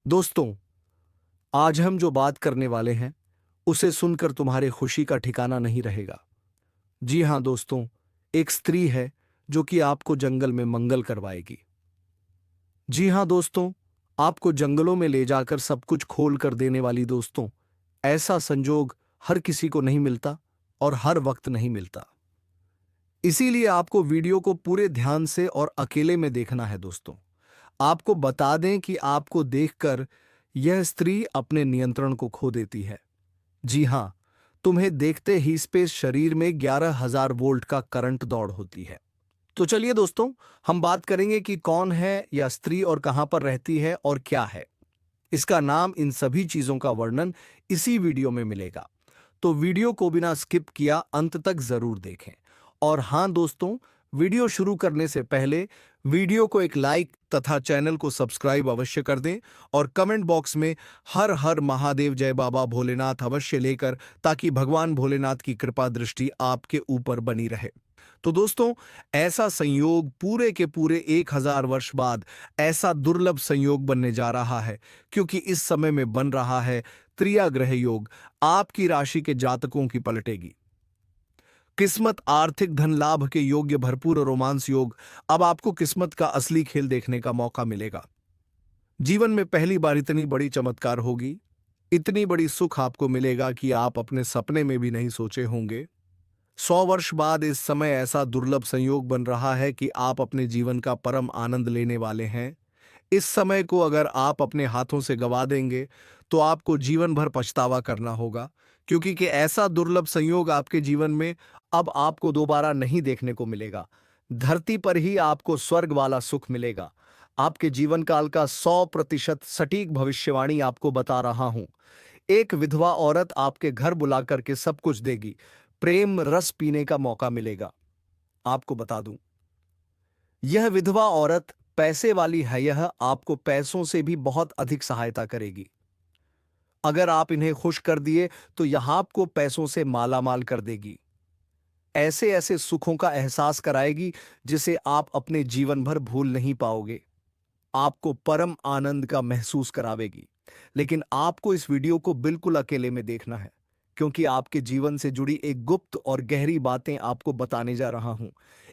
दोस्तों, आज हम जो बात करने वाले हैं उसे सुनकर तुम्हारे खुशी का ठिकाना नहीं रहेगा। जी हां दोस्तों, एक स्त्री है जो कि आपको जंगल में मंगल करवाएगी। जी हां दोस्तों, आपको जंगलों में ले जाकर सब कुछ खोल कर देने वाली दोस्तों, ऐसा संजोग हर किसी को नहीं मिलता और हर वक्त नहीं मिलता। इसीलिए आपको वीडियो को पूरे ध्यान से और अकेले में देखना है दोस्तों। आपको बता दें कि आपको देखकर यह स्त्री अपने नियंत्रण को खो देती है। जी हां, तुम्हें देखते ही स्पेस शरीर में 11,000 वोल्ट का करंट दौड़ होती है। तो चलिए दोस्तों, हम बात करेंगे कि कौन है यह स्त्री और कहां पर रहती है और क्या है इसका नाम। इन सभी चीजों का वर्णन इसी वीडियो में मिलेगा। तो वीडियो को बिना स्किप किया अंत तक जरूर देखें। और हां दोस्तों, वीडियो शुरू करने से पहले वीडियो को एक लाइक तथा चैनल को सब्सक्राइब अवश्य कर दें और कमेंट बॉक्स में हर हर महादेव जय बाबा भोलेनाथ अवश्य लेकर, ताकि भगवान भोलेनाथ की कृपा दृष्टि आपके ऊपर बनी रहे। तो दोस्तों, ऐसा संयोग पूरे के पूरे 1,000 वर्ष बाद ऐसा दुर्लभ संयोग बनने जा रहा है, क्योंकि इस समय में बन रहा है त्रिया ग्रह योग। आपकी राशि के जातकों की पलटेगी किस्मत। आर्थिक धन लाभ के योग्य भरपूर रोमांस योग। अब आपको किस्मत का असली खेल देखने का मौका मिलेगा। जीवन में पहली बार इतनी बड़ी चमत्कार होगी, इतनी बड़ी सुख आपको मिलेगा कि आप अपने सपने में भी नहीं सोचे होंगे। 100 वर्ष बाद इस समय ऐसा दुर्लभ संयोग बन रहा है कि आप अपने जीवन का परम आनंद लेने वाले हैं। इस समय को अगर आप अपने हाथों से गवा देंगे तो आपको जीवन भर पछतावा करना होगा, क्योंकि कि ऐसा दुर्लभ संयोग आपके जीवन में अब आपको दोबारा नहीं देखने को मिलेगा। धरती पर ही आपको स्वर्ग वाला सुख मिलेगा। आपके जीवन काल का 100% सटीक भविष्यवाणी आपको बता रहा हूं। एक विधवा औरत आपके घर बुला करके सब कुछ देगी। प्रेम रस पीने का मौका मिलेगा। आपको बता दूं, यह विधवा औरत पैसे वाली है। यह आपको पैसों से भी बहुत अधिक सहायता करेगी। अगर आप इन्हें खुश कर दिए तो यह आपको पैसों से मालामाल कर देगी। ऐसे ऐसे सुखों का एहसास कराएगी जिसे आप अपने जीवन भर भूल नहीं पाओगे। आपको परम आनंद का महसूस करावेगी। लेकिन आपको इस वीडियो को बिल्कुल अकेले में देखना है, क्योंकि आपके जीवन से जुड़ी एक गुप्त और गहरी बातें आपको बताने जा रहा हूं।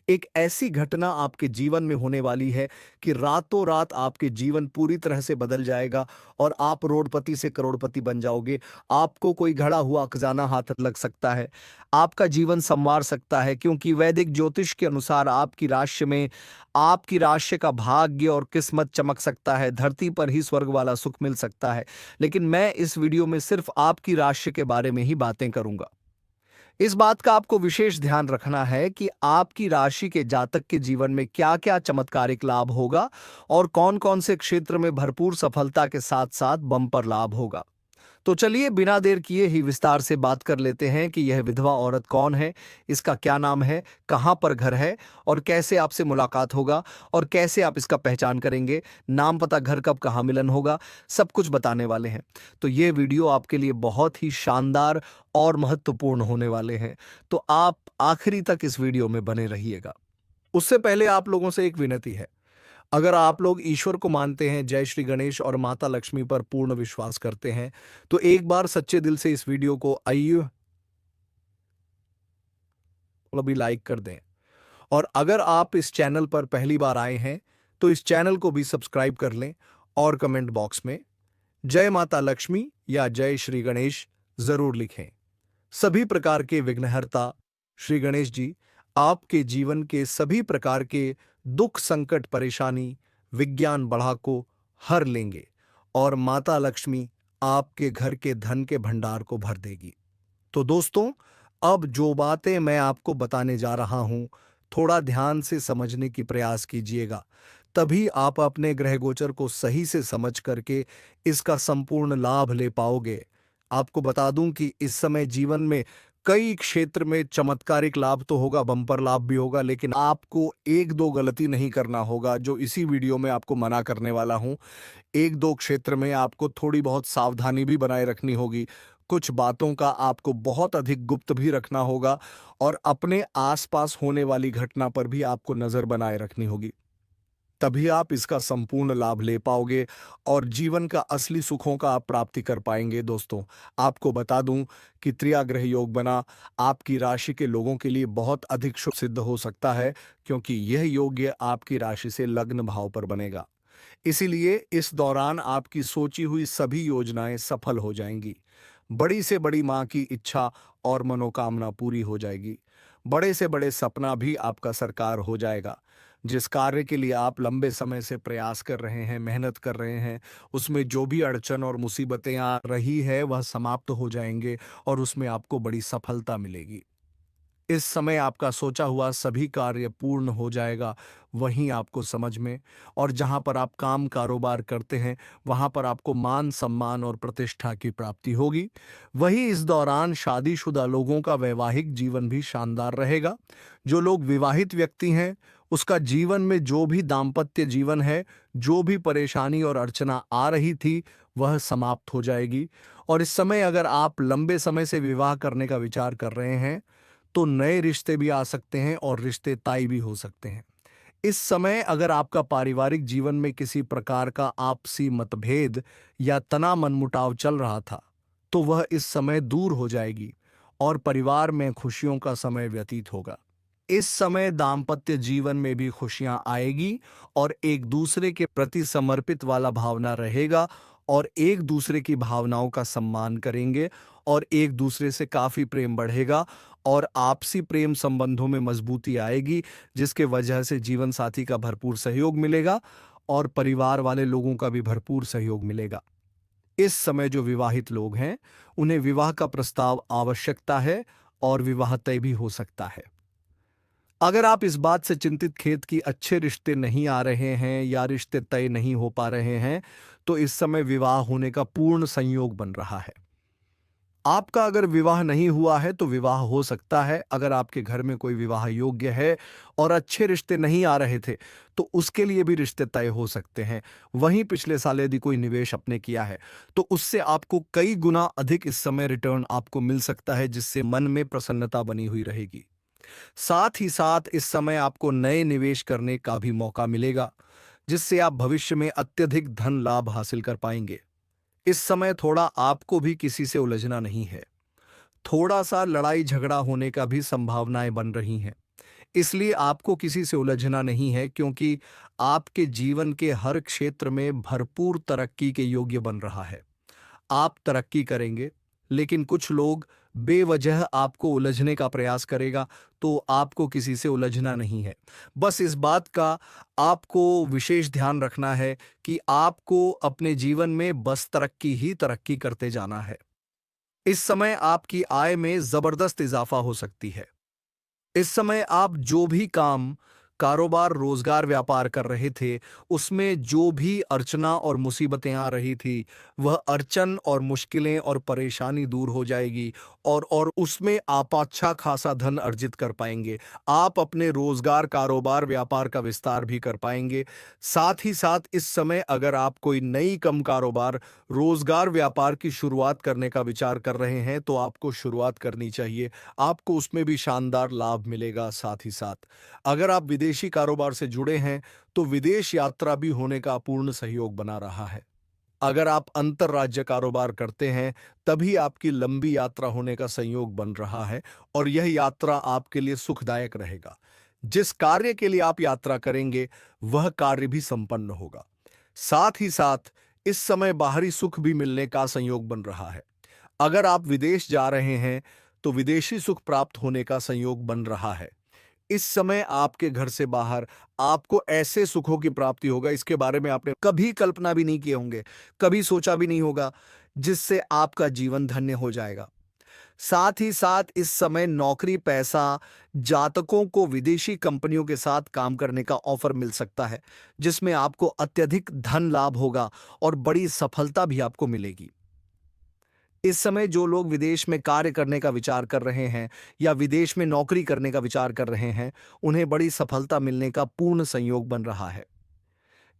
एक ऐसी घटना आपके जीवन में होने वाली है कि रातों रात आपके जीवन पूरी तरह से बदल जाएगा और आप रोडपति से करोड़पति बन जाओगे। आपको कोई घड़ा हुआ खजाना हाथ लग सकता है, आपका जीवन संवार सकता है, क्योंकि वैदिक ज्योतिष के अनुसार आपकी राशि में आपकी राशि का भाग्य और किस्मत चमक सकता है। धरती पर ही स्वर्ग वाला सुख मिल सकता है। लेकिन मैं इस वीडियो में सिर्फ आपकी राशि के बारे में ही बातें करूंगा। इस बात का आपको विशेष ध्यान रखना है कि आपकी राशि के जातक के जीवन में क्या क्या चमत्कारिक लाभ होगा और कौन कौन से क्षेत्र में भरपूर सफलता के साथ साथ बम्पर लाभ होगा। तो चलिए बिना देर किए ही विस्तार से बात कर लेते हैं कि यह विधवा औरत कौन है, इसका क्या नाम है, कहां पर घर है और कैसे आपसे मुलाकात होगा और कैसे आप इसका पहचान करेंगे, नाम पता घर कब कहां मिलन होगा, सब कुछ बताने वाले हैं। तो ये वीडियो आपके लिए बहुत ही शानदार और महत्वपूर्ण होने वाले हैं। तो आप आखिरी तक इस वीडियो में बने रहिएगा। उससे पहले आप लोगों से एक विनती है। अगर आप लोग ईश्वर को मानते हैं, जय श्री गणेश और माता लक्ष्मी पर पूर्ण विश्वास करते हैं, तो एक बार सच्चे दिल से इस वीडियो को आइए अभी लाइक कर दें। और अगर आप इस चैनल पर पहली बार आए हैं तो इस चैनल को भी सब्सक्राइब कर लें और कमेंट बॉक्स में जय माता लक्ष्मी या जय श्री गणेश जरूर लिखें। सभी प्रकार के विघ्नहर्ता श्री गणेश जी आपके जीवन के सभी प्रकार के दुख संकट परेशानी विज्ञान बढ़ा को हर लेंगे और माता लक्ष्मी आपके घर के धन के भंडार को भर देगी। तो दोस्तों, अब जो बातें मैं आपको बताने जा रहा हूं, थोड़ा ध्यान से समझने की प्रयास कीजिएगा, तभी आप अपने ग्रह गोचर को सही से समझ करके इसका संपूर्ण लाभ ले पाओगे। आपको बता दूं कि इस समय जीवन में कई क्षेत्र में चमत्कारिक लाभ तो होगा, बम्पर लाभ भी होगा, लेकिन आपको एक दो गलती नहीं करना होगा जो इसी वीडियो में आपको मना करने वाला हूं। एक दो क्षेत्र में आपको थोड़ी बहुत सावधानी भी बनाए रखनी होगी। कुछ बातों का आपको बहुत अधिक गुप्त भी रखना होगा और अपने आसपास होने वाली घटना पर भी आपको नजर बनाए रखनी होगी। तभी आप इसका संपूर्ण लाभ ले पाओगे और जीवन का असली सुखों का आप प्राप्ति कर पाएंगे। दोस्तों, आपको बता दूं कि त्रिया ग्रह योग बना आपकी राशि के लोगों के लिए बहुत अधिक शुभ सिद्ध हो सकता है, क्योंकि यह योग्य आपकी राशि से लग्न भाव पर बनेगा। इसीलिए इस दौरान आपकी सोची हुई सभी योजनाएं सफल हो जाएंगी। बड़ी से बड़ी मां की इच्छा और मनोकामना पूरी हो जाएगी। बड़े से बड़े सपना भी आपका साकार हो जाएगा। जिस कार्य के लिए आप लंबे समय से प्रयास कर रहे हैं, मेहनत कर रहे हैं, उसमें जो भी अड़चन और मुसीबतें आ रही है वह समाप्त हो जाएंगे और उसमें आपको बड़ी सफलता मिलेगी। इस समय आपका सोचा हुआ सभी कार्य पूर्ण हो जाएगा। वहीं आपको समझ में और जहां पर आप काम कारोबार करते हैं वहां पर आपको मान सम्मान और प्रतिष्ठा की प्राप्ति होगी। वहीं इस दौरान शादीशुदा लोगों का वैवाहिक जीवन भी शानदार रहेगा। जो लोग विवाहित व्यक्ति हैं उसका जीवन में जो भी दाम्पत्य जीवन है, जो भी परेशानी और अर्चना आ रही थी वह समाप्त हो जाएगी। और इस समय अगर आप लंबे समय से विवाह करने का विचार कर रहे हैं तो नए रिश्ते भी आ सकते हैं और रिश्ते तय भी हो सकते हैं। इस समय अगर आपका पारिवारिक जीवन में किसी प्रकार का आपसी मतभेद या तना मनमुटाव चल रहा था, तो वह इस समय दूर हो जाएगी और परिवार में खुशियों का समय व्यतीत होगा। इस समय दाम्पत्य जीवन में भी खुशियां आएगी और एक दूसरे के प्रति समर्पित वाला भावना रहेगा और एक दूसरे की भावनाओं का सम्मान करेंगे और एक दूसरे से काफी प्रेम बढ़ेगा और आपसी प्रेम संबंधों में मजबूती आएगी, जिसके वजह से जीवन साथी का भरपूर सहयोग मिलेगा और परिवार वाले लोगों का भी भरपूर सहयोग मिलेगा। इस समय जो विवाहित लोग हैं उन्हें विवाह का प्रस्ताव आवश्यकता है और विवाह तय भी हो सकता है। अगर आप इस बात से चिंतित खेत कि अच्छे रिश्ते नहीं आ रहे हैं या रिश्ते तय नहीं हो पा रहे हैं, तो इस समय विवाह होने का पूर्ण संयोग बन रहा है। आपका अगर विवाह नहीं हुआ है तो विवाह हो सकता है। अगर आपके घर में कोई विवाह योग्य है और अच्छे रिश्ते नहीं आ रहे थे तो उसके लिए भी रिश्ते तय हो सकते हैं। वहीं पिछले साल यदि कोई निवेश आपने किया है तो उससे आपको कई गुना अधिक इस समय रिटर्न आपको मिल सकता है, जिससे मन में प्रसन्नता बनी हुई रहेगी। साथ ही साथ इस समय आपको नए निवेश करने का भी मौका मिलेगा, जिससे आप भविष्य में अत्यधिक धन लाभ हासिल कर पाएंगे। इस समय थोड़ा आपको भी किसी से उलझना नहीं है। थोड़ा सा लड़ाई झगड़ा होने का भी संभावनाएं बन रही हैं। इसलिए आपको किसी से उलझना नहीं है, क्योंकि आपके जीवन के हर क्षेत्र में भरपूर तरक्की के योग्य बन रहा है। आप तरक्की करेंगे, लेकिन कुछ लोग बेवजह आपको उलझने का प्रयास करेगा, तो आपको किसी से उलझना नहीं है। बस इस बात का आपको विशेष ध्यान रखना है कि आपको अपने जीवन में बस तरक्की ही तरक्की करते जाना है। इस समय आपकी आय में जबरदस्त इजाफा हो सकती है। इस समय आप जो भी काम कारोबार रोजगार व्यापार कर रहे थे उसमें जो भी अर्चना और मुसीबतें आ रही थी वह अड़चन और मुश्किलें और परेशानी दूर हो जाएगी और उसमें आप अच्छा खासा धन अर्जित कर पाएंगे। आप अपने रोजगार कारोबार व्यापार का विस्तार भी कर पाएंगे। साथ ही साथ इस समय अगर आप कोई नई कम कारोबार रोजगार व्यापार की शुरुआत करने का विचार कर रहे हैं तो आपको शुरुआत करनी चाहिए। आपको उसमें भी शानदार लाभ मिलेगा। साथ ही साथ अगर आप विदेशी कारोबार से जुड़े हैं तो विदेश यात्रा भी होने का पूर्ण सहयोग बना रहा है। अगर आप अंतर्राज्य कारोबार करते हैं तभी आपकी लंबी यात्रा होने का संयोग बन रहा है और यह यात्रा आपके लिए सुखदायक रहेगा। जिस कार्य के लिए आप यात्रा करेंगे वह कार्य भी संपन्न होगा। साथ ही साथ इस समय बाहरी सुख भी मिलने का संयोग बन रहा है। अगर आप विदेश जा रहे हैं तो विदेशी सुख प्राप्त होने का संयोग बन रहा है। इस समय आपके घर से बाहर आपको ऐसे सुखों की प्राप्ति होगा, इसके बारे में आपने कभी कल्पना भी नहीं किए होंगे, कभी सोचा भी नहीं होगा, जिससे आपका जीवन धन्य हो जाएगा। साथ ही साथ इस समय नौकरी पैसा जातकों को विदेशी कंपनियों के साथ काम करने का ऑफर मिल सकता है, जिसमें आपको अत्यधिक धन लाभ होगा और बड़ी सफलता भी आपको मिलेगी। इस समय जो लोग विदेश में कार्य करने का विचार कर रहे हैं या विदेश में नौकरी करने का विचार कर रहे हैं, उन्हें बड़ी सफलता मिलने का पूर्ण संयोग बन रहा है।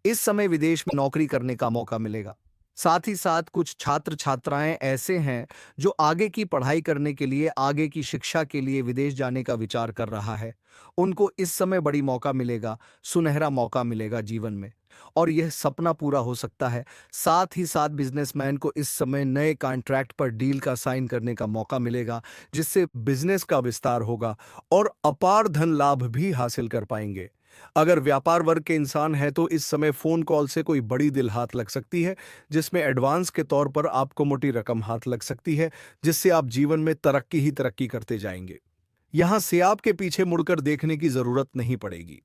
इस समय विदेश में नौकरी करने का मौका मिलेगा। साथ ही साथ कुछ छात्र छात्राएं ऐसे हैं जो आगे की पढ़ाई करने के लिए, आगे की शिक्षा के लिए विदेश जाने का विचार कर रहा है। उनको इस समय बड़ी मौका मिलेगा, सुनहरा मौका मिलेगा जीवन में, और यह सपना पूरा हो सकता है। साथ ही साथ बिजनेसमैन को इस समय नए कॉन्ट्रैक्ट पर डील का साइन करने का मौका मिलेगा, जिससे बिजनेस का विस्तार होगा और अपार धन लाभ भी हासिल कर पाएंगे। अगर व्यापार वर्ग के इंसान है तो इस समय फोन कॉल से कोई बड़ी दिल हाथ लग सकती है, जिसमें एडवांस के तौर पर आपको मोटी रकम हाथ लग सकती है, जिससे आप जीवन में तरक्की ही तरक्की करते जाएंगे। यहां से आपके पीछे मुड़कर देखने की जरूरत नहीं पड़ेगी।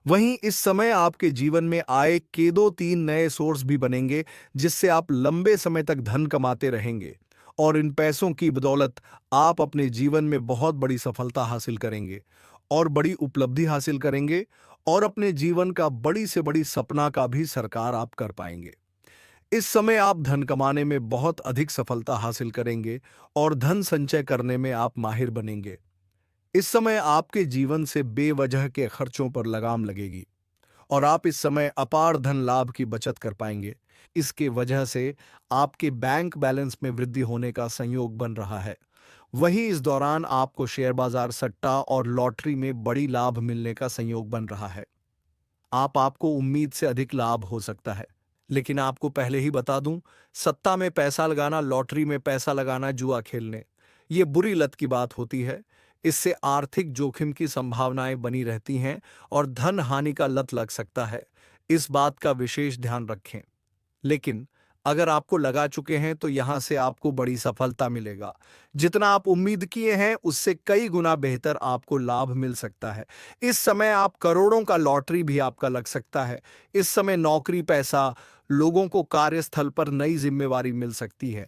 वहीं इस समय आपके जीवन में आय के 2-3 नए सोर्स भी बनेंगे, जिससे आप लंबे समय तक धन कमाते रहेंगे, और इन पैसों की बदौलत आप अपने जीवन में बहुत बड़ी सफलता हासिल करेंगे और बड़ी उपलब्धि हासिल करेंगे, और अपने जीवन का बड़ी से बड़ी सपना का भी साकार आप कर पाएंगे। इस समय आप धन कमाने में बहुत अधिक सफलता हासिल करेंगे और धन संचय करने में आप माहिर बनेंगे। इस समय आपके जीवन से बेवजह के खर्चों पर लगाम लगेगी और आप इस समय अपार धन लाभ की बचत कर पाएंगे। इसके वजह से आपके बैंक बैलेंस में वृद्धि होने का संयोग बन रहा है। वहीं इस दौरान आपको शेयर बाजार, सट्टा और लॉटरी में बड़ी लाभ मिलने का संयोग बन रहा है। आपको उम्मीद से अधिक लाभ हो सकता है। लेकिन आपको पहले ही बता दूं, सत्ता में पैसा लगाना, लॉटरी में पैसा लगाना, जुआ खेलने, ये बुरी लत की बात होती है। इससे आर्थिक जोखिम की संभावनाएं बनी रहती हैं और धन हानि का लत लग सकता है। इस बात का विशेष ध्यान रखें। लेकिन अगर आपको लगा चुके हैं तो यहां से आपको बड़ी सफलता मिलेगा। जितना आप उम्मीद किए हैं उससे कई गुना बेहतर आपको लाभ मिल सकता है। इस समय आप करोड़ों का लॉटरी भी आपका लग सकता है। इस समय नौकरी, पैसा, लोगों को कार्यस्थल पर नई जिम्मेवारी मिल सकती है।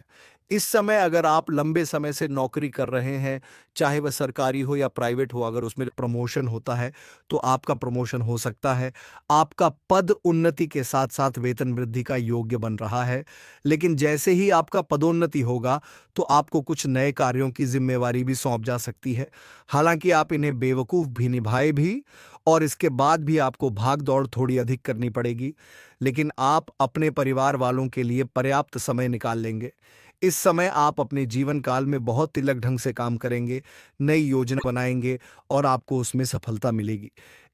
इस समय अगर आप लंबे समय से नौकरी कर रहे हैं, चाहे वह सरकारी हो या प्राइवेट हो, अगर उसमें प्रमोशन होता है तो आपका प्रमोशन हो सकता है। आपका पद उन्नति के साथ साथ वेतन वृद्धि का योग्य बन रहा है। लेकिन जैसे ही आपका पदोन्नति होगा तो आपको कुछ नए कार्यों की जिम्मेवारी भी सौंप जा सकती है। हालांकि आप इन्हें बेवकूफ़ भी निभाए भी, और इसके बाद भी आपको भाग दौड़ थोड़ी अधिक करनी पड़ेगी, लेकिन आप अपने परिवार वालों के लिए पर्याप्त समय निकाल लेंगे। इस समय आप अपने जीवन काल में बहुत तिलक ढंग से काम करेंगे, नई योजना बनाएंगे और आपको उसमें सफलता मिलेगी।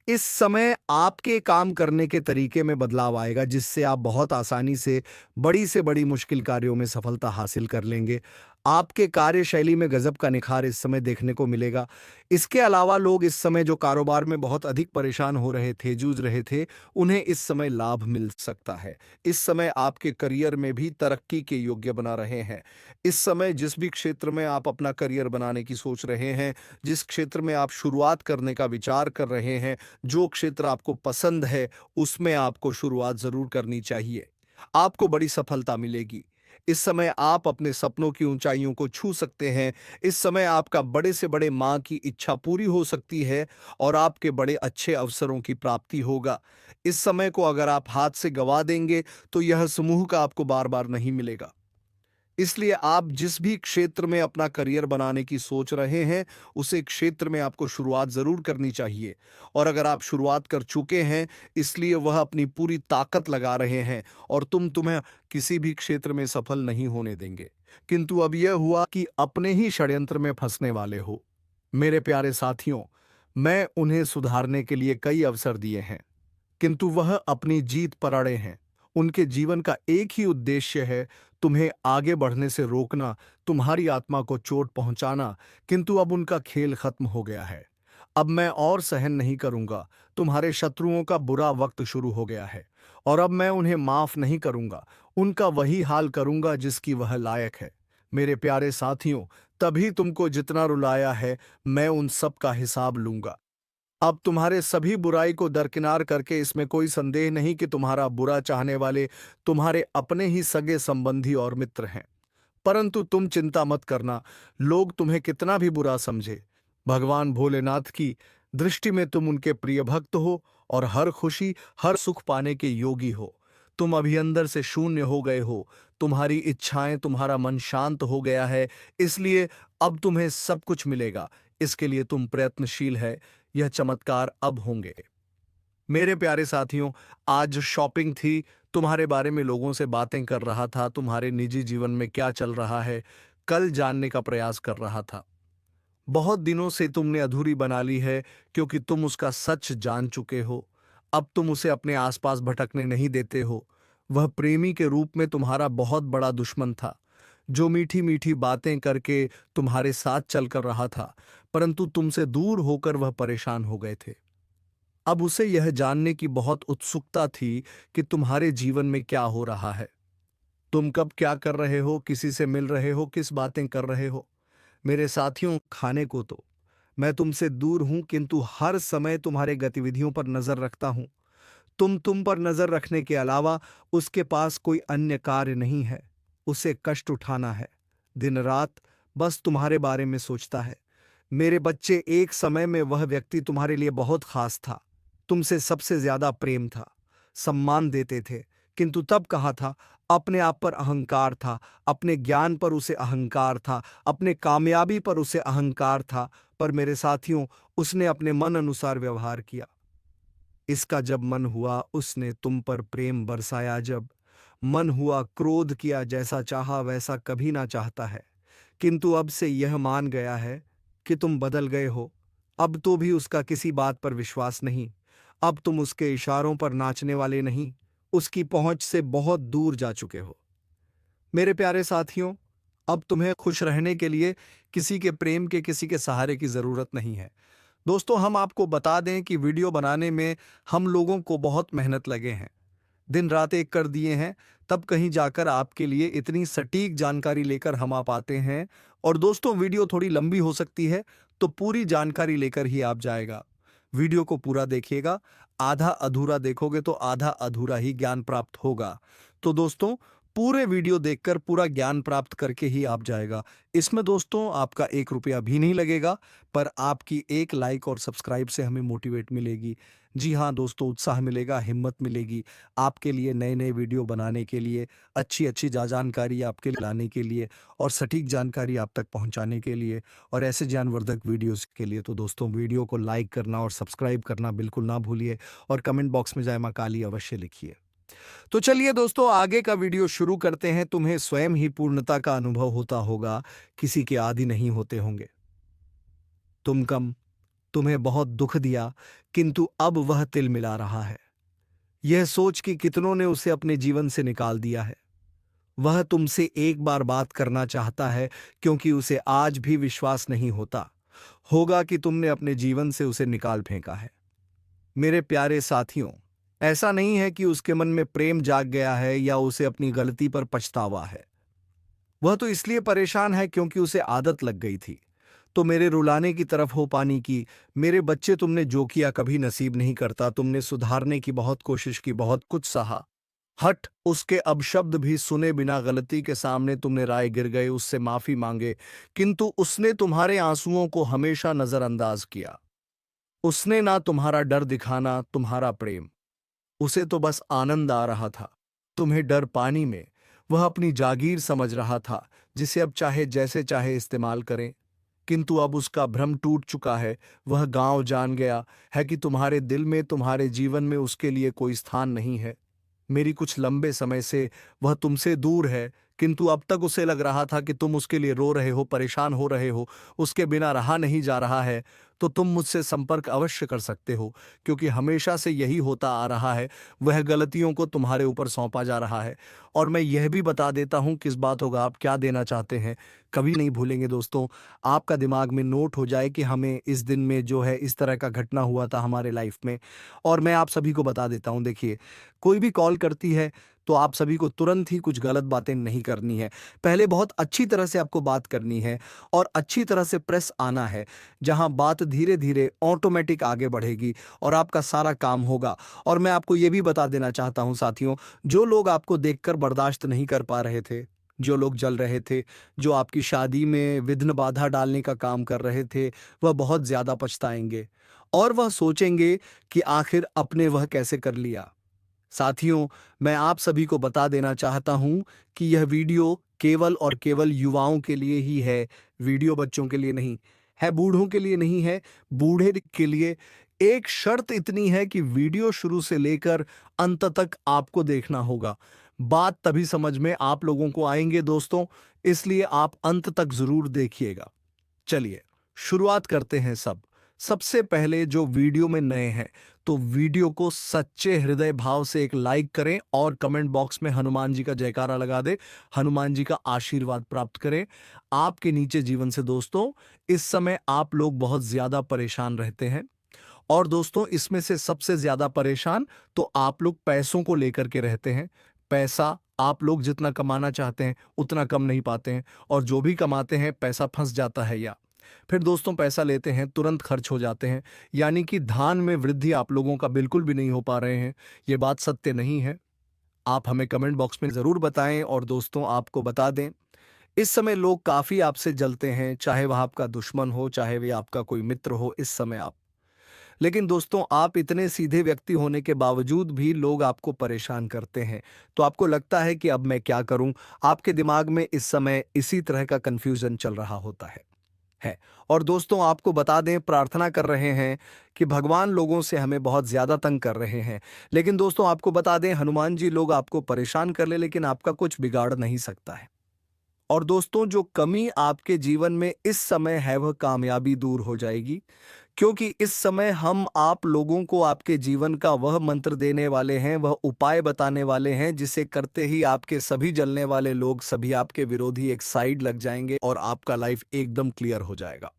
इस समय आपके काम करने के तरीके में बदलाव आएगा, जिससे आप बहुत आसानी से बड़ी मुश्किल कार्यों में सफलता हासिल कर लेंगे। आपके कार्यशैली में गजब का निखार इस समय देखने को मिलेगा। इसके अलावा लोग इस समय जो कारोबार में बहुत अधिक परेशान हो रहे थे, जूझ रहे थे, उन्हें इस समय लाभ मिल सकता है। इस समय आपके करियर में भी तरक्की के योग्य बना रहे हैं। इस समय जिस भी क्षेत्र में आप अपना करियर बनाने की सोच रहे हैं, जिस क्षेत्र में आप शुरुआत करने का विचार कर रहे हैं, जो क्षेत्र आपको पसंद है, उसमें आपको शुरुआत जरूर करनी चाहिए। आपको बड़ी सफलता मिलेगी। इस समय आप अपने सपनों की ऊंचाइयों को छू सकते हैं। इस समय आपका बड़े से बड़े मां की इच्छा पूरी हो सकती है और आपके बड़े अच्छे अवसरों की प्राप्ति होगा। इस समय को अगर आप हाथ से गंवा देंगे तो यह समूह का आपको बार बार नहीं मिलेगा। इसलिए आप जिस भी क्षेत्र में अपना करियर बनाने की सोच रहे हैं, उसे क्षेत्र में आपको शुरुआत ज़रूर करनी चाहिए। और अगर आप शुरुआत कर चुके हैं, इसलिए वह अपनी पूरी ताकत लगा रहे हैं और तुम्हें किसी भी क्षेत्र में सफल नहीं होने देंगे। किंतु अब यह हुआ कि अपने ही षड्यंत्र में फंसने वाले हो। मेरे प्यारे साथियों, मैं उन्हें सुधारने के लिए कई अवसर दिए हैं, किंतु वह अपनी जीत पर अड़े हैं। उनके जीवन का एक ही उद्देश्य है, तुम्हें आगे बढ़ने से रोकना, तुम्हारी आत्मा को चोट पहुंचाना। किंतु अब उनका खेल खत्म हो गया है। अब मैं और सहन नहीं करूंगा। तुम्हारे शत्रुओं का बुरा वक्त शुरू हो गया है और अब मैं उन्हें माफ नहीं करूंगा। उनका वही हाल करूंगा जिसकी वह लायक है। मेरे प्यारे साथियों, तभी तुमको जितना रुलाया है, मैं उन सब का हिसाब लूंगा। अब तुम्हारे सभी बुराई को दरकिनार करके, इसमें कोई संदेह नहीं कि तुम्हारा बुरा चाहने वाले तुम्हारे अपने ही सगे संबंधी और मित्र हैं। परंतु तुम चिंता मत करना, लोग तुम्हें कितना भी बुरा समझे, भगवान भोलेनाथ की दृष्टि में तुम उनके प्रिय भक्त हो और हर खुशी, हर सुख पाने के योगी हो। तुम अभी अंदर से शून्य हो गए हो, तुम्हारी इच्छाएं, तुम्हारा मन शांत हो गया है, इसलिए अब तुम्हें सब कुछ मिलेगा। इसके लिए तुम प्रयत्नशील है, यह चमत्कार अब होंगे। मेरे प्यारे साथियों, आज शॉपिंग थी तुम्हारे बारे में लोगों से बातें कर रहा था, तुम्हारे निजी जीवन में क्या चल रहा है कल जानने का प्रयास कर रहा था। बहुत दिनों से तुमने अधूरी बना ली है क्योंकि तुम उसका सच जान चुके हो। अब तुम उसे अपने आसपास भटकने नहीं देते हो। वह प्रेमी के रूप में तुम्हारा बहुत बड़ा दुश्मन था, जो मीठी मीठी बातें करके तुम्हारे साथ चल कर रहा था, परंतु तुमसे दूर होकर वह परेशान हो गए थे। अब उसे यह जानने की बहुत उत्सुकता थी कि तुम्हारे जीवन में क्या हो रहा है। तुम कब क्या कर रहे हो, किसी से मिल रहे हो, किस बातें कर रहे हो। मेरे साथियों, खाने को तो मैं तुमसे दूर हूं, किंतु हर समय तुम्हारे गतिविधियों पर नजर रखता हूं। तुम पर नजर रखने के अलावा उसके पास कोई अन्य कार्य नहीं है। उसे कष्ट उठाना है। दिन रात बस तुम्हारे बारे में सोचता है। मेरे बच्चे, एक समय में वह व्यक्ति तुम्हारे लिए बहुत खास था। तुमसे सबसे ज्यादा प्रेम था, सम्मान देते थे, किंतु तब कहा था। अपने आप पर अहंकार था, अपने ज्ञान पर उसे अहंकार था, अपने कामयाबी पर उसे अहंकार था। पर मेरे साथियों, उसने अपने मन अनुसार व्यवहार किया। इसका जब मन हुआ उसने तुम पर प्रेम बरसाया, जब मन हुआ क्रोध किया, जैसा चाहा वैसा कभी ना चाहता है। किंतु अब से यह मान गया है कि तुम बदल गए हो। अब तो भी उसका किसी बात पर विश्वास नहीं। अब तुम उसके इशारों पर नाचने वाले नहीं, उसकी पहुंच से बहुत दूर जा चुके हो। मेरे प्यारे साथियों, अब तुम्हें खुश रहने के लिए किसी के प्रेम के, किसी के सहारे की जरूरत नहीं है। दोस्तों, हम आपको बता दें कि वीडियो बनाने में हम लोगों को बहुत मेहनत लगे हैं, दिन रात एक कर दिए हैं, तब कहीं जाकर आपके लिए इतनी सटीक जानकारी लेकर हम आप आते हैं। और दोस्तों, वीडियो थोड़ी लंबी हो सकती है, तो पूरी जानकारी लेकर ही आप जाएगा। वीडियो को पूरा देखिएगा, आधा अधूरा देखोगे तो आधा अधूरा ही ज्ञान प्राप्त होगा। तो दोस्तों, पूरे वीडियो देखकर पूरा ज्ञान प्राप्त करके ही आप जाएगा। इसमें दोस्तों आपका 1 रुपया भी नहीं लगेगा, पर आपकी एक लाइक और सब्सक्राइब से हमें मोटिवेट मिलेगी। जी हाँ दोस्तों, उत्साह मिलेगा, हिम्मत मिलेगी आपके लिए नए नए वीडियो बनाने के लिए, अच्छी अच्छी जानकारी आपके लिए लाने के लिए और सटीक जानकारी आप तक पहुंचाने के लिए और ऐसे ज्ञानवर्धक वीडियोस के लिए। तो दोस्तों, वीडियो को लाइक करना और सब्सक्राइब करना बिल्कुल ना भूलिए और कमेंट बॉक्स में जय मां काली अवश्य लिखिए। तो चलिए दोस्तों, आगे का वीडियो शुरू करते हैं। तुम्हें स्वयं ही पूर्णता का अनुभव होता होगा, किसी के आदि नहीं होते होंगे। तुम्हें बहुत दुख दिया, किंतु अब वह तिल मिला रहा है। यह सोच कि कितनों ने उसे अपने जीवन से निकाल दिया है। वह तुमसे एक बार बात करना चाहता है, क्योंकि उसे आज भी विश्वास नहीं होता होगा कि तुमने अपने जीवन से उसे निकाल फेंका है। मेरे प्यारे साथियों, ऐसा नहीं है कि उसके मन में प्रेम जाग गया है या उसे अपनी गलती पर पछतावा है। वह तो इसलिए परेशान है क्योंकि उसे आदत लग गई थी। तो मेरे रुलाने की तरफ हो पानी की। मेरे बच्चे, तुमने जो किया कभी नसीब नहीं करता। तुमने सुधारने की बहुत कोशिश की, बहुत कुछ सहा, हट उसके अपशब्द भी सुने बिना, गलती के सामने तुमने राय गिर गए, उससे माफी मांगे, किंतु उसने तुम्हारे आंसुओं को हमेशा नजरअंदाज किया। उसने ना तुम्हारा डर दिखाना, तुम्हारा प्रेम। उसे तो बस आनंद आ रहा था तुम्हें डर पानी में। वह अपनी जागीर समझ रहा था, जिसे अब चाहे जैसे चाहे इस्तेमाल करें। किंतु अब उसका भ्रम टूट चुका है। वह गांव जान गया है कि तुम्हारे दिल में, तुम्हारे जीवन में उसके लिए कोई स्थान नहीं है। मेरी कुछ लंबे समय से वह तुमसे दूर है, किंतु अब तक उसे लग रहा था कि तुम उसके लिए रो रहे हो, परेशान हो रहे हो, उसके बिना रहा नहीं जा रहा है। तो तुम मुझसे संपर्क अवश्य कर सकते हो, क्योंकि हमेशा से यही होता आ रहा है। वह गलतियों को तुम्हारे ऊपर सौंपा जा रहा है। और मैं यह भी बता देता हूं किस बात होगा, आप क्या देना चाहते हैं, कभी नहीं भूलेंगे दोस्तों। आपका दिमाग में नोट हो जाए कि हमें इस दिन में जो है इस तरह का घटना हुआ था हमारे लाइफ में। और मैं आप सभी को बता देता हूं, देखिए, कोई भी कॉल करती है तो आप सभी को तुरंत ही कुछ गलत बातें नहीं करनी है। पहले बहुत अच्छी तरह से आपको बात करनी है और अच्छी तरह से प्रेस आना है, जहां बात धीरे धीरे ऑटोमेटिक आगे बढ़ेगी और आपका सारा काम होगा। और मैं आपको ये भी बता देना चाहता हूं साथियों, जो लोग आपको देखकर बर्दाश्त नहीं कर पा रहे थे, जो लोग जल रहे थे, जो आपकी शादी में विघ्न बाधा डालने का काम कर रहे थे, वह बहुत ज्यादा पछताएंगे और वह सोचेंगे कि आखिर अपने वह कैसे कर लिया। साथियों, मैं आप सभी को बता देना चाहता हूं कि यह वीडियो केवल और केवल युवाओं के लिए ही है। वीडियो बच्चों के लिए नहीं है, बूढ़ों के लिए नहीं है, बूढ़े के लिए एक शर्त इतनी है कि वीडियो शुरू से लेकर अंत तक आपको देखना होगा। बात तभी समझ में आप लोगों को आएंगे दोस्तों, इसलिए आप अंत तक जरूर देखिएगा। चलिए शुरुआत करते हैं। सबसे पहले जो वीडियो में नए हैं तो वीडियो को सच्चे हृदय भाव से एक लाइक करें और कमेंट बॉक्स में हनुमान जी का जयकारा लगा दे, हनुमान जी का आशीर्वाद प्राप्त करें आपके नीचे जीवन से। दोस्तों, इस समय आप लोग बहुत ज्यादा परेशान रहते हैं और दोस्तों इसमें से सबसे ज्यादा परेशान तो आप लोग पैसों को लेकर के रहते हैं। पैसा आप लोग जितना कमाना चाहते हैं उतना कम नहीं पाते हैं, और जो भी कमाते हैं पैसा फंस जाता है, या फिर दोस्तों पैसा लेते हैं तुरंत खर्च हो जाते हैं। यानी कि धान में वृद्धि आप लोगों का बिल्कुल भी नहीं हो पा रहे हैं। ये बात सत्य नहीं है। आप हमें कमेंट बॉक्स में जरूर बताएं। और दोस्तों आपको बता दें, इस समय लोग काफी आपसे जलते हैं, चाहे वह आपका दुश्मन हो चाहे वे आपका कोई मित्र हो इस समय आप। लेकिन दोस्तों आप इतने सीधे व्यक्ति होने के बावजूद भी लोग आपको परेशान करते हैं, तो आपको लगता है कि अब मैं क्या करूं। आपके दिमाग में इस समय इसी तरह का कंफ्यूजन चल रहा होता है। और दोस्तों आपको बता दें, प्रार्थना कर रहे हैं कि भगवान लोगों से हमें बहुत ज्यादा तंग कर रहे हैं। लेकिन दोस्तों आपको बता दें, हनुमान जी लोग आपको परेशान कर ले लेकिन आपका कुछ बिगाड़ नहीं सकता है। और दोस्तों जो कमी आपके जीवन में इस समय है वह कामयाबी दूर हो जाएगी, क्योंकि इस समय हम आप लोगों को आपके जीवन का वह मंत्र देने वाले हैं, वह उपाय बताने वाले हैं जिसे करते ही आपके सभी जलने वाले लोग, सभी आपके विरोधी एक साइड लग जाएंगे और आपका लाइफ एकदम क्लियर हो जाएगा।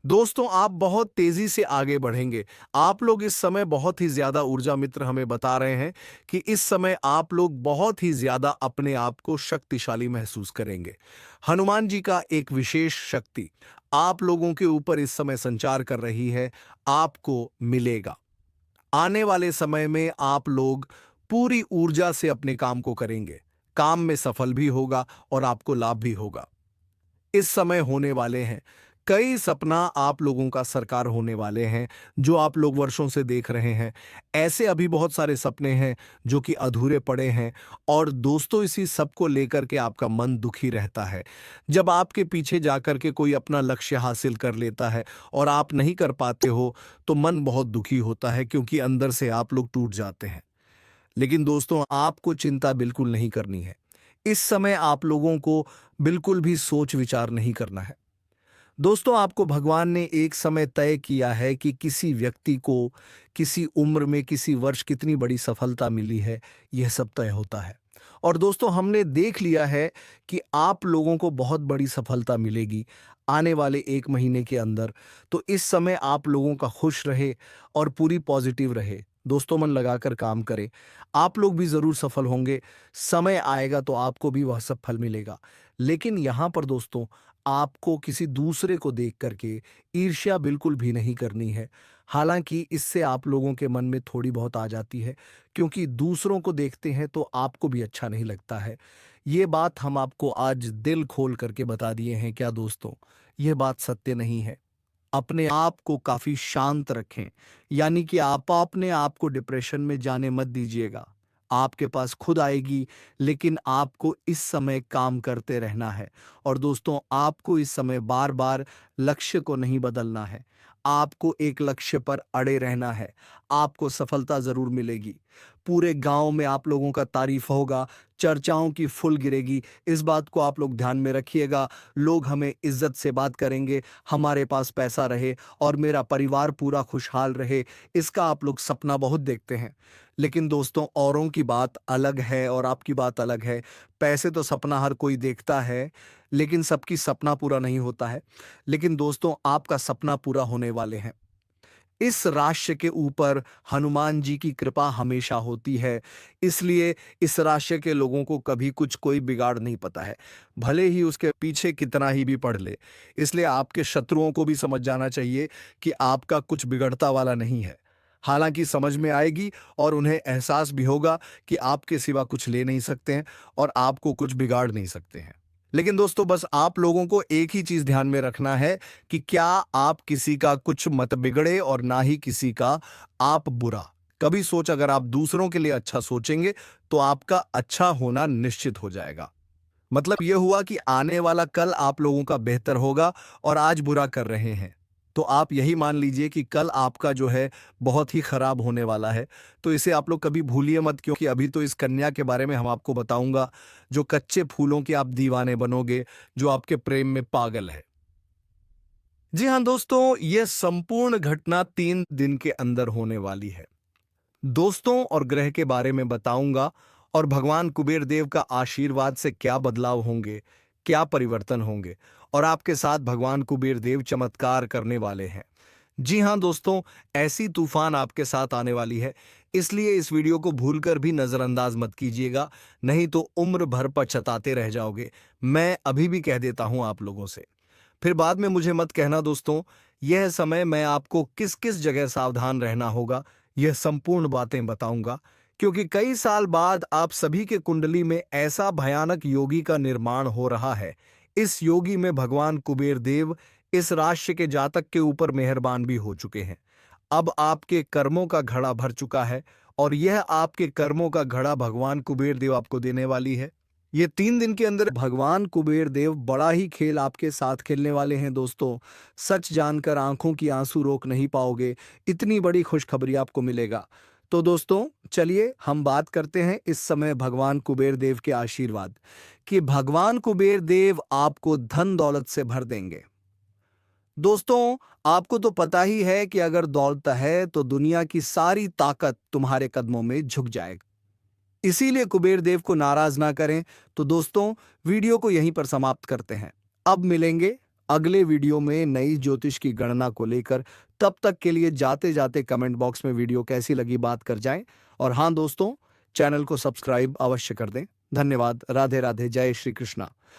दोस्तों आप बहुत तेजी से आगे बढ़ेंगे। आप लोग इस समय बहुत ही ज्यादा, ऊर्जा मित्र हमें बता रहे हैं कि इस समय आप लोग बहुत ही ज्यादा अपने आप को शक्तिशाली महसूस करेंगे। हनुमान जी का एक विशेष शक्ति आप लोगों के ऊपर इस समय संचार कर रही है, आपको मिलेगा। आने वाले समय में आप लोग पूरी ऊर्जा से अपने काम को करेंगे, काम में सफल भी होगा और आपको लाभ भी होगा। इस समय होने वाले हैं कई सपना आप लोगों का साकार होने वाले हैं, जो आप लोग वर्षों से देख रहे हैं। ऐसे अभी बहुत सारे सपने हैं जो कि अधूरे पड़े हैं, और दोस्तों इसी सब को लेकर के आपका मन दुखी रहता है। जब आपके पीछे जाकर के कोई अपना लक्ष्य हासिल कर लेता है और आप नहीं कर पाते हो तो मन बहुत दुखी होता है, क्योंकि अंदर से आप लोग टूट जाते हैं। लेकिन दोस्तों आपको चिंता बिल्कुल नहीं करनी है। इस समय आप लोगों को बिल्कुल भी सोच विचार नहीं करना है। दोस्तों आपको भगवान ने एक समय तय किया है कि किसी व्यक्ति को किसी उम्र में किसी वर्ष कितनी बड़ी सफलता मिली है, यह सब तय होता है। और दोस्तों हमने देख लिया है कि आप लोगों को बहुत बड़ी सफलता मिलेगी आने वाले 1 महीने के अंदर। तो इस समय आप लोगों का खुश रहे और पूरी पॉजिटिव रहे। दोस्तों मन लगाकर काम करें, आप लोग भी जरूर सफल होंगे। समय आएगा तो आपको भी वह सब फल मिलेगा। लेकिन यहाँ पर दोस्तों आपको किसी दूसरे को देख करके ईर्ष्या बिल्कुल भी नहीं करनी है। हालांकि इससे आप लोगों के मन में थोड़ी बहुत आ जाती है, क्योंकि दूसरों को देखते हैं तो आपको भी अच्छा नहीं लगता है। ये बात हम आपको आज दिल खोल करके बता दिए हैं क्या दोस्तों, यह बात सत्य नहीं है। अपने आप को काफी शांत रखें, यानी कि आप अपने आप को डिप्रेशन में जाने मत दीजिएगा। आपके पास खुद आएगी, लेकिन आपको इस समय काम करते रहना है। और दोस्तों आपको इस समय बार बार लक्ष्य को नहीं बदलना है, आपको एक लक्ष्य पर अड़े रहना है। आपको सफलता जरूर मिलेगी, पूरे गांव में आप लोगों का तारीफ होगा, चर्चाओं की फुल गिरेगी। इस बात को आप लोग ध्यान में रखिएगा। लोग हमें इज्जत से बात करेंगे, हमारे पास पैसा रहे और मेरा परिवार पूरा खुशहाल रहे, इसका आप लोग सपना बहुत देखते हैं। लेकिन दोस्तों औरों की बात अलग है और आपकी बात अलग है। पैसे तो सपना हर कोई देखता है, लेकिन सबकी सपना पूरा नहीं होता है। लेकिन दोस्तों आपका सपना पूरा होने वाले हैं। इस राशि के ऊपर हनुमान जी की कृपा हमेशा होती है, इसलिए इस राशि के लोगों को कभी कुछ कोई बिगाड़ नहीं पता है, भले ही उसके पीछे कितना ही भी पढ़ ले। इसलिए आपके शत्रुओं को भी समझ जाना चाहिए कि आपका कुछ बिगड़ता वाला नहीं है। हालांकि समझ में आएगी और उन्हें एहसास भी होगा कि आपके सिवा कुछ ले नहीं सकते हैं और आपको कुछ बिगाड़ नहीं सकते हैं। लेकिन दोस्तों बस आप लोगों को एक ही चीज ध्यान में रखना है कि क्या आप किसी का कुछ मत बिगड़े और ना ही किसी का आप बुरा कभी सोच। अगर आप दूसरों के लिए अच्छा सोचेंगे तो आपका अच्छा होना निश्चित हो जाएगा। मतलब यह हुआ कि आने वाला कल आप लोगों का बेहतर होगा और आज बुरा कर रहे हैं तो आप यही मान लीजिए कि कल आपका जो है बहुत ही खराब होने वाला है। तो इसे आप लोग कभी भूलिए मत, क्योंकि अभी तो इस कन्या के बारे में हम आपको बताऊंगा जो कच्चे फूलों के आप दीवाने बनोगे, जो आपके प्रेम में पागल है। जी हाँ दोस्तों, यह संपूर्ण घटना 3 दिन के अंदर होने वाली है। दोस्तों और ग्रह के बारे में बताऊंगा, और भगवान कुबेर देव का आशीर्वाद से क्या बदलाव होंगे, क्या परिवर्तन होंगे, और आपके साथ भगवान कुबेर देव चमत्कार करने वाले हैं। जी हाँ दोस्तों, ऐसी तूफान आपके साथ आने वाली है, इसलिए इस वीडियो को भूलकर भी नजरअंदाज मत कीजिएगा, नहीं तो उम्र भर पछताते रह जाओगे। मैं अभी भी कह देता हूं आप लोगों से, फिर बाद में मुझे मत कहना दोस्तों। यह समय मैं आपको किस किस जगह सावधान रहना होगा, यह संपूर्ण बातें बताऊंगा, क्योंकि कई साल बाद आप सभी के कुंडली में ऐसा भयानक योगी का निर्माण हो रहा है। इस योगी में भगवान कुबेर देव इस राशि के जातक के ऊपर मेहरबान भी हो चुके हैं। अब आपके कर्मों का घड़ा भर चुका है, और यह आपके कर्मों का घड़ा भगवान कुबेर देव आपको देने वाली है। ये 3 दिन के अंदर भगवान कुबेर देव बड़ा ही खेल आपके साथ खेलने वाले हैं दोस्तों। सच जानकर आंखों की आंसू रोक नहीं पाओगे, इतनी बड़ी खुशखबरी आपको मिलेगा। तो दोस्तों चलिए हम बात करते हैं इस समय भगवान कुबेर देव के आशीर्वाद, कि भगवान कुबेर देव आपको धन दौलत से भर देंगे। दोस्तों, आपको तो पता ही है कि अगर दौलत है तो दुनिया की सारी ताकत तुम्हारे कदमों में झुक जाएगी। इसीलिए कुबेर देव को नाराज ना करें। तो दोस्तों, वीडियो को यहीं पर समाप्त करते हैं। अब मिलेंगे अगले वीडियो में नई ज्योतिष की गणना को लेकर। तब तक के लिए जाते जाते कमेंट बॉक्स में वीडियो कैसी लगी बात कर जाएं। और हाँ दोस्तों, चैनल को सब्सक्राइब अवश्य कर दें। धन्यवाद। राधे राधे। जय श्री कृष्णा।